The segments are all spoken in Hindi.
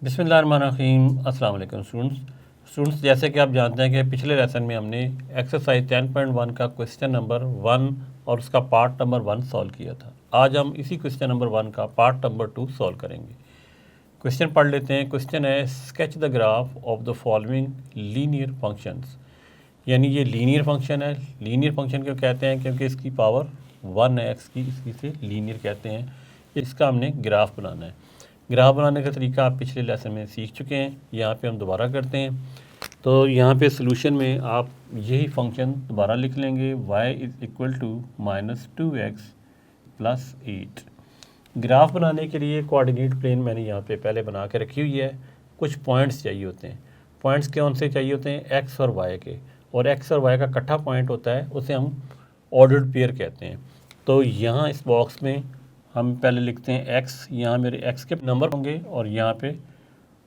बिस्मिल्लाहिर्रहमानिर्रहीम। अस्सलाम वालेकुम स्टूडेंट्स, जैसे कि आप जानते हैं कि पिछले लेसन में हमने एक्सरसाइज 10.1 का क्वेश्चन नंबर 1 और उसका पार्ट नंबर 1 सॉल्व किया था। आज हम इसी क्वेश्चन नंबर 1 का पार्ट नंबर 2 सॉल्व करेंगे। क्वेश्चन पढ़ लेते हैं। क्वेश्चन है sketch the graph of the following linear functions. यानी ये लीनियर फंक्शन है। लीनियर फंक्शन क्यों कहते हैं? क्योंकि इसकी पावर 1 है एक्स की, इसकी से लीनियर कहते हैं। इसका हमने ग्राफ बनाना है। ग्राफ बनाने का तरीका आप पिछले लेसन में सीख चुके हैं। यहाँ पे हम दोबारा करते हैं। तो यहाँ पे सोल्यूशन में आप यही फंक्शन दोबारा लिख लेंगे, y is equal to -2x + 8। Graph बनाने के लिए कोऑर्डिनेट प्लेन मैंने यहाँ पे पहले बना के रखी हुई है। कुछ पॉइंट्स चाहिए होते हैं। पॉइंट्स कौन से चाहिए होते हैं? x और y के, और x और y का इकट्ठा पॉइंट होता है, उसे हम ऑर्डर्ड पेयर कहते हैं। तो यहाँ इस बॉक्स में हम पहले लिखते हैं x, यहाँ मेरे x के नंबर होंगे और यहाँ पे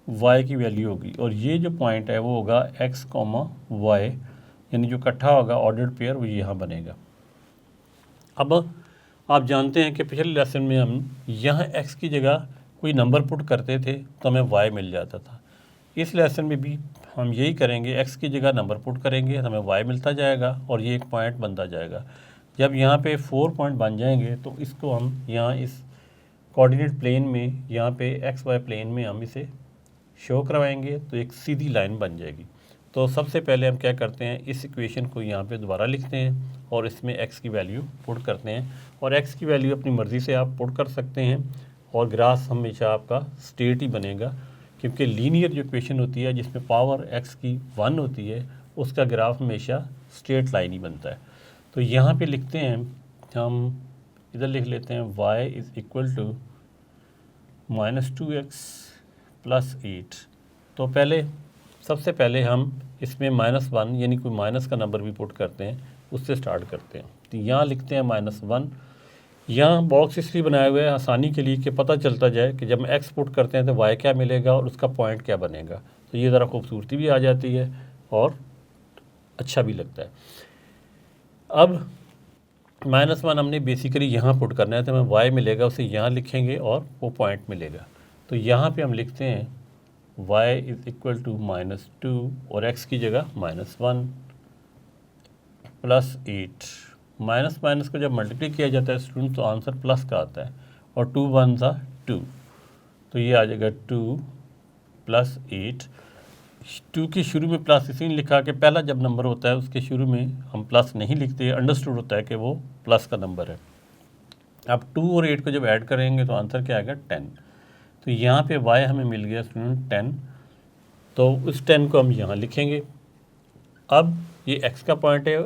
y की वैल्यू होगी, और ये जो पॉइंट है वो होगा x, y, यानी जो इकट्ठा होगा ऑर्डर्ड पेयर वो यहाँ बनेगा। अब आप जानते हैं कि पिछले लेसन में हम यहाँ x की जगह कोई नंबर पुट करते थे तो हमें y मिल जाता था। इस लेसन में भी हम यही करेंगे, x की जगह नंबर पुट करेंगे, हमें y मिलता जाएगा और ये एक पॉइंट बनता जाएगा। जब यहाँ पे 4 पॉइंट बन जाएंगे तो इसको हम यहाँ इस कोऑर्डिनेट प्लेन में, यहाँ पे एक्स वाई प्लेन में हम इसे शो करवाएंगे तो एक सीधी लाइन बन जाएगी। तो सबसे पहले हम क्या करते हैं, इस इक्वेशन को यहाँ पे दोबारा लिखते हैं और इसमें x की वैल्यू पुट करते हैं। और x की वैल्यू अपनी मर्ज़ी से आप पुट कर सकते हैं और ग्राफ हमेशा आपका स्ट्रेट ही बनेगा, क्योंकि लीनियर जो इक्वेशन होती है जिसमें पावर x की 1 होती है उसका ग्राफ हमेशा स्ट्रेट लाइन ही बनता है। तो यहाँ पे लिखते हैं, हम इधर लिख लेते हैं y is equal to -2x + 8। तो सबसे पहले हम इसमें -1 यानी कोई माइनस का नंबर भी पुट करते हैं, उससे स्टार्ट करते हैं। तो यहाँ लिखते हैं -1। यहाँ बॉक्स इसलिए बनाया हुआ है आसानी के लिए कि पता चलता जाए कि जब हम x पुट करते हैं तो y क्या मिलेगा और उसका पॉइंट क्या बनेगा। तो ये ज़रा खूबसूरती भी आ जाती है और अच्छा भी लगता है। अब -1 हमने बेसिकली यहाँ पुट करना है, तो हमें y मिलेगा, उसे यहाँ लिखेंगे और वो पॉइंट मिलेगा। तो यहाँ पे हम लिखते हैं y इज़ इक्वल टू -2 और x की जगह -1 + 8। माइनस माइनस को जब मल्टीप्लाई किया जाता है स्टूडेंट तो आंसर प्लस का आता है, और 2 × 1 = 2, तो ये आ जाएगा 2 + 8। 2 के शुरू में प्लस इसलिए लिखा कि पहला जब नंबर होता है उसके शुरू में हम प्लस नहीं लिखते, अंडरस्टूड होता है कि वो प्लस का नंबर है। अब 2 और 8 को जब ऐड करेंगे तो आंसर क्या आएगा? 10। तो यहाँ पे y हमें मिल गया स्टूडेंट 10, तो उस 10 को हम यहाँ लिखेंगे। अब ये x का पॉइंट है,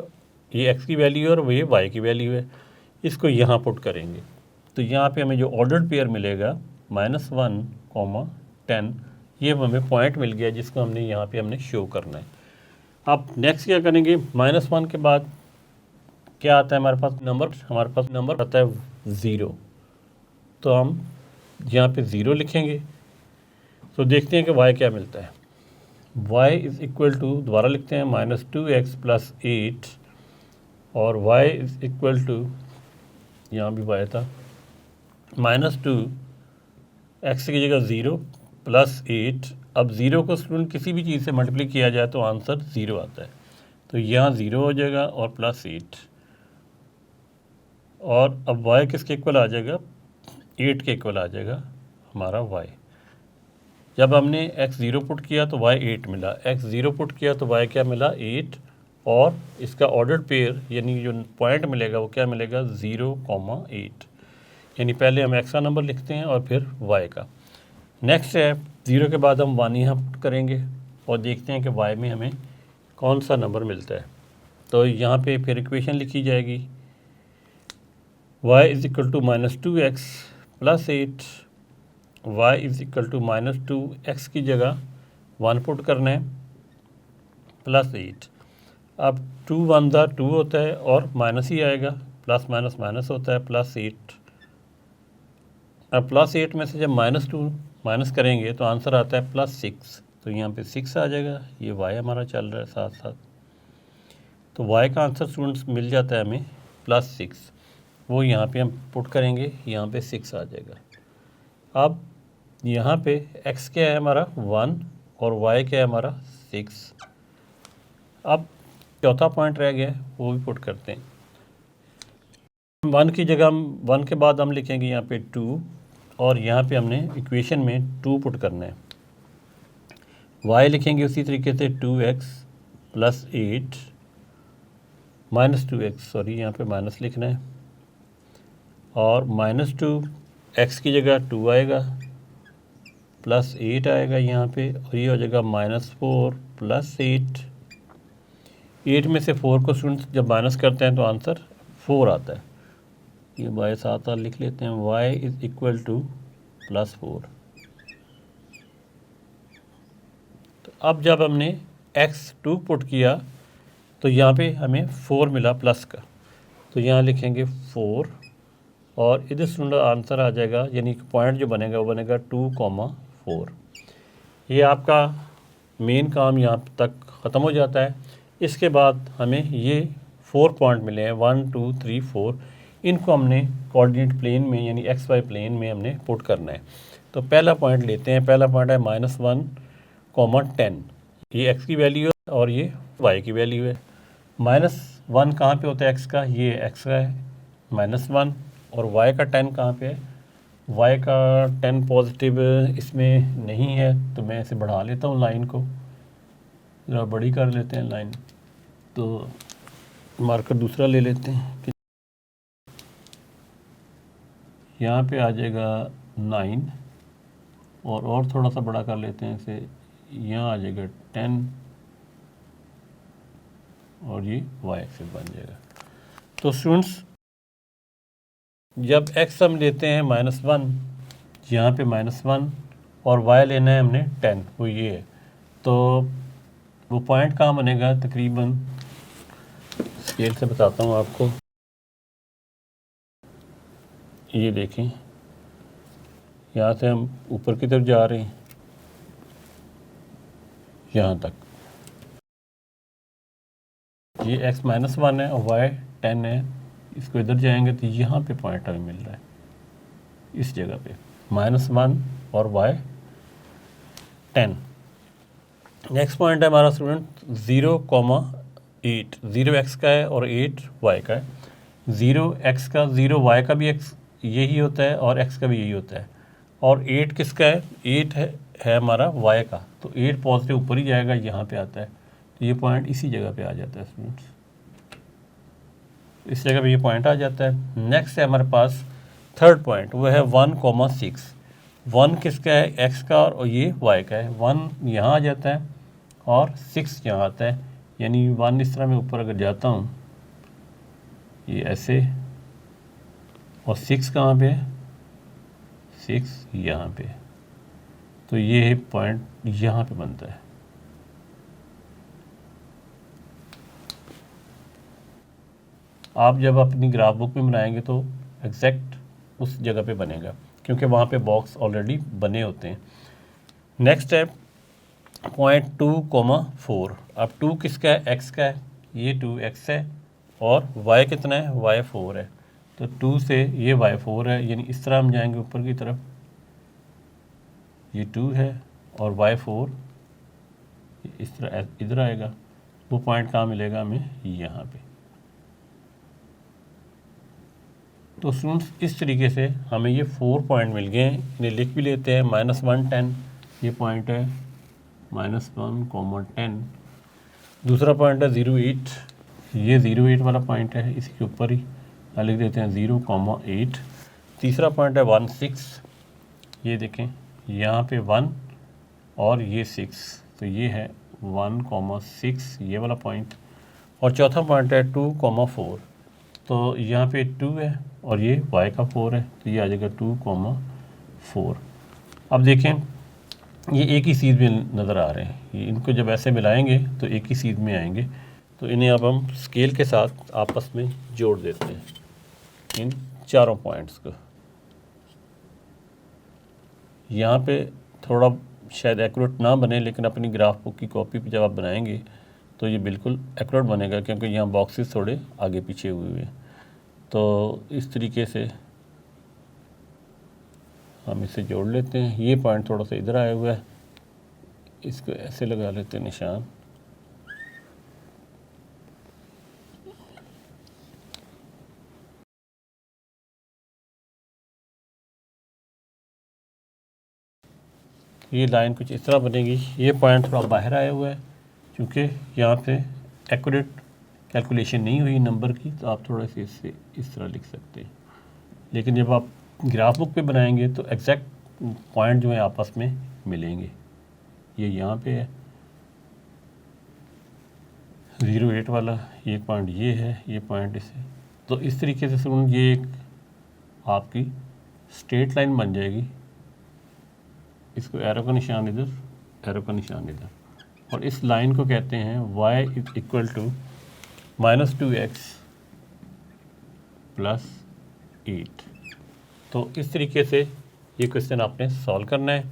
ये x की वैल्यू है और ये y की वैल्यू है, इसको यहाँ पुट करेंगे। तो यहाँ पे हमें जो ऑर्डर्ड पेयर मिलेगा -1, 10, ये हमें पॉइंट मिल गया जिसको हमने शो करना है। अब नेक्स्ट क्या करेंगे, -1 के बाद क्या आता है हमारे पास नंबर आता है 0। तो हम यहाँ पे 0 लिखेंगे। तो देखते हैं कि y क्या मिलता है। y इज़ इक्वल टू, दोबारा लिखते हैं, -2x + 8 और y इज़ इक्वल टू, यहाँ भी y था, -2 x की जगह 0 + 8। अब 0 को स्टूडेंट किसी भी चीज़ से मल्टीप्लाई किया जाए तो आंसर 0 आता है। तो यहाँ 0 हो जाएगा और +8, और अब y किसके इक्वल आ जाएगा? 8 के इक्वल आ जाएगा हमारा y। जब हमने x 0 पुट किया तो y 8 मिला, x 0 पुट किया तो y क्या मिला? 8, और इसका ऑर्डर्ड पेयर यानी जो पॉइंट मिलेगा वो क्या मिलेगा? 0, 8। यानी पहले हम x का नंबर लिखते हैं और फिर y का। नेक्स्ट है 0 के बाद हम 1 यहाँ पुट करेंगे और देखते हैं कि y में हमें कौन सा नंबर मिलता है। तो यहाँ पे फिर इक्वेशन लिखी जाएगी, y is equal to -2x + 8, y is equal to -2, x की जगह 1 पुट करना है, +8। अब 2 × 1 = 2 होता है और माइनस ही आएगा, प्लस माइनस माइनस होता है, +8। अब +8 में से जब -2 माइनस करेंगे तो आंसर आता है +6। तो यहाँ पे 6 आ जाएगा, ये y हमारा चल रहा है साथ साथ। तो y का आंसर स्टूडेंट्स मिल जाता है हमें +6। वो यहाँ पे हम पुट करेंगे, यहाँ पे 6 आ जाएगा। अब यहाँ पे x क्या है हमारा 1 और y क्या है हमारा 6। अब चौथा पॉइंट रह गया, वो भी पुट करते हैं। 1 की जगह हम 1 के बाद हम लिखेंगे यहाँ पे 2 और यहाँ पे हमने इक्वेशन में 2 पुट करना है। y लिखेंगे उसी तरीके से 2x plus 8 minus 2x, sorry यहाँ पे माइनस लिखना है, और माइनस 2 x की जगह 2 आएगा प्लस 8 आएगा यहाँ पे, और ये हो जाएगा -4 प्लस 8। 8 में से 4 को स्टूडेंट्स जब माइनस करते हैं तो आंसर 4 आता है। ये बाय साथ लिख लेते हैं, y इज इक्वल टू +4। तो अब जब हमने x2 पुट किया तो यहाँ पे हमें 4 मिला प्लस का, तो यहाँ लिखेंगे 4 और इधर स्टूडेंट आंसर आ जाएगा, यानी पॉइंट जो बनेगा वो बनेगा 2,4। ये आपका मेन काम यहाँ तक ख़त्म हो जाता है। इसके बाद हमें ये 4 पॉइंट मिले हैं 1 2 3 4, इनको हमने कोऑर्डिनेट प्लेन में यानी XY प्लेन में हमने पुट करना है। तो पहला पॉइंट लेते हैं, पहला पॉइंट है -1, 10। ये x की वैल्यू है और ये y की वैल्यू है। -1 कहाँ पे होता है x का, ये x का है -1, और y का 10 कहाँ पे है, y का 10 पॉजिटिव इसमें नहीं है, तो मैं इसे बढ़ा लेता हूँ लाइन को, ज़रा बड़ी कर लेते हैं लाइन, तो मार्कर दूसरा ले लेते हैं, यहाँ पे आ जाएगा 9 और थोड़ा सा बड़ा कर लेते हैं इसे, यहाँ आ जाएगा 10 और ये y एक्सिस बन जाएगा। तो स्टूडेंट्स जब x हम लेते हैं -1, यहाँ पे -1 और y लेना है हमने 10, वो ये है, तो वो पॉइंट कहाँ बनेगा, तकरीबन स्केल से बताता हूँ आपको, ये देखें यहाँ से हम ऊपर की तरफ जा रहे हैं यहाँ तक, ये x -1 है और y 10 है, इसको इधर जाएंगे तो यहाँ पे पॉइंट हमें मिल रहा है, इस जगह पे -1 और y 10। नेक्स्ट पॉइंट है हमारा स्टूडेंट 0,8, 0x का है और 8y का है। 0x का 0y का भी x यही होता है और x का भी यही होता है, और 8 किसका है, 8 है हमारा y का, तो 8 पॉजिटिव ऊपर ही जाएगा, यहाँ पे आता है, तो ये पॉइंट इसी जगह पे आ जाता है स्टूडेंट्स, इस जगह पे ये पॉइंट आ जाता है। नेक्स्ट है हमारे पास थर्ड पॉइंट, वो है 1,6। 1 किसका है, x का, और ये y का है। 1 यहाँ आ जाता है और 6 यहाँ आता है, यानी 1 इस तरह मैं ऊपर अगर जाता हूँ ये ऐसे, और 6 कहाँ पे है, 6 यहाँ पे, तो ये पॉइंट यहाँ पे बनता है। आप जब अपनी ग्राफ बुक में बनाएंगे तो एग्जैक्ट उस जगह पे बनेगा, क्योंकि वहाँ पे बॉक्स ऑलरेडी बने होते हैं। नेक्स्ट है पॉइंट 2,4। अब 2 किसका है, x का है, ये 2x है, और y कितना है, y 4 है, तो 2 से ये y 4 है, यानी इस तरह हम जाएंगे ऊपर की तरफ, ये 2 है और y 4 इस तरह इधर आएगा, वो पॉइंट कहाँ मिलेगा हमें, यहाँ पे। तो स्टूडेंट्स इस तरीके से हमें ये 4 पॉइंट मिल गए हैं, इन्हें लिख भी लेते हैं। -1, 10 ये पॉइंट है, -1,10। दूसरा पॉइंट है 0,8, ये 0,8 वाला पॉइंट है, इसी के ऊपर ही लिख देते हैं 0,8। तीसरा पॉइंट है 1,6, ये देखें यहाँ पे 1 और ये 6, तो ये है 1,6 ये वाला पॉइंट। और चौथा पॉइंट है 2,4, तो यहाँ पे 2 है और ये y का 4 है, तो ये आ जाएगा 2,4। अब देखें ये एक ही सीध में नज़र आ रहे हैं, ये इनको जब ऐसे मिलाएंगे तो एक ही सीध में आएंगे, तो इन्हें अब हम स्केल के साथ आपस में जोड़ देते हैं, इन चारों पॉइंट्स को। यहाँ पे थोड़ा शायद एक्यूरेट ना बने, लेकिन अपनी ग्राफ बुक की कॉपी पे जब आप बनाएंगे तो ये बिल्कुल एक्यूरेट बनेगा, क्योंकि यहाँ बॉक्सेस थोड़े आगे पीछे हुए हैं। तो इस तरीके से हम इसे जोड़ लेते हैं। ये पॉइंट थोड़ा सा इधर आया हुआ है, इसको ऐसे लगा लेते हैं निशान। ये लाइन कुछ इस तरह बनेगी। ये पॉइंट थोड़ा बाहर आया हुआ है, क्योंकि यहाँ पे एक्यूरेट कैलकुलेशन नहीं हुई नंबर की, तो आप थोड़ा सा इससे इस तरह लिख सकते हैं। लेकिन जब आप ग्राफ बुक पे बनाएंगे तो एग्जैक्ट पॉइंट जो है आपस में मिलेंगे। ये यहाँ पे है 08 वाला, ये पॉइंट ये है, ये पॉइंट इसे, तो इस तरीके से सुन ये एक आपकी स्ट्रेट लाइन बन जाएगी। इसको एरो का निशान इधर, एरो का निशान इधर, और इस लाइन को कहते हैं y इक्वल टू -2x + 8। तो इस तरीके से ये क्वेश्चन आपने सॉल्व करना है।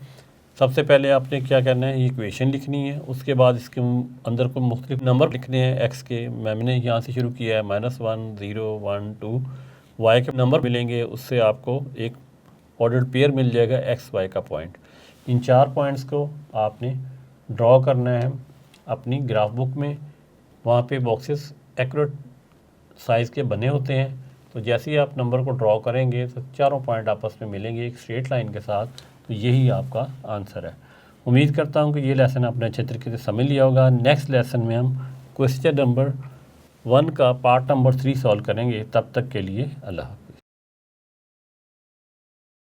सबसे पहले आपने क्या करना है, ये इक्वेशन लिखनी है, उसके बाद इसके अंदर को मुख्तलिफ नंबर लिखने हैं x के। मैंने यहाँ से शुरू किया है -1, 0, 1, 2। y के नंबर मिलेंगे, उससे आपको एक ऑर्डर्ड पेयर मिल जाएगा x y का पॉइंट। इन 4 पॉइंट्स को आपने ड्रॉ करना है अपनी ग्राफ बुक में। वहाँ पे बॉक्सेस एक्यूरेट साइज़ के बने होते हैं, तो जैसे ही आप नंबर को ड्रॉ करेंगे तो चारों पॉइंट आपस में मिलेंगे एक स्ट्रेट लाइन के साथ। तो यही आपका आंसर है। उम्मीद करता हूँ कि ये लेसन आपने अच्छे तरीके से समझ लिया होगा। नेक्स्ट लेसन में हम क्वेश्चन नंबर 1 का पार्ट नंबर 3 सॉल्व करेंगे। तब तक के लिए अल्लाह।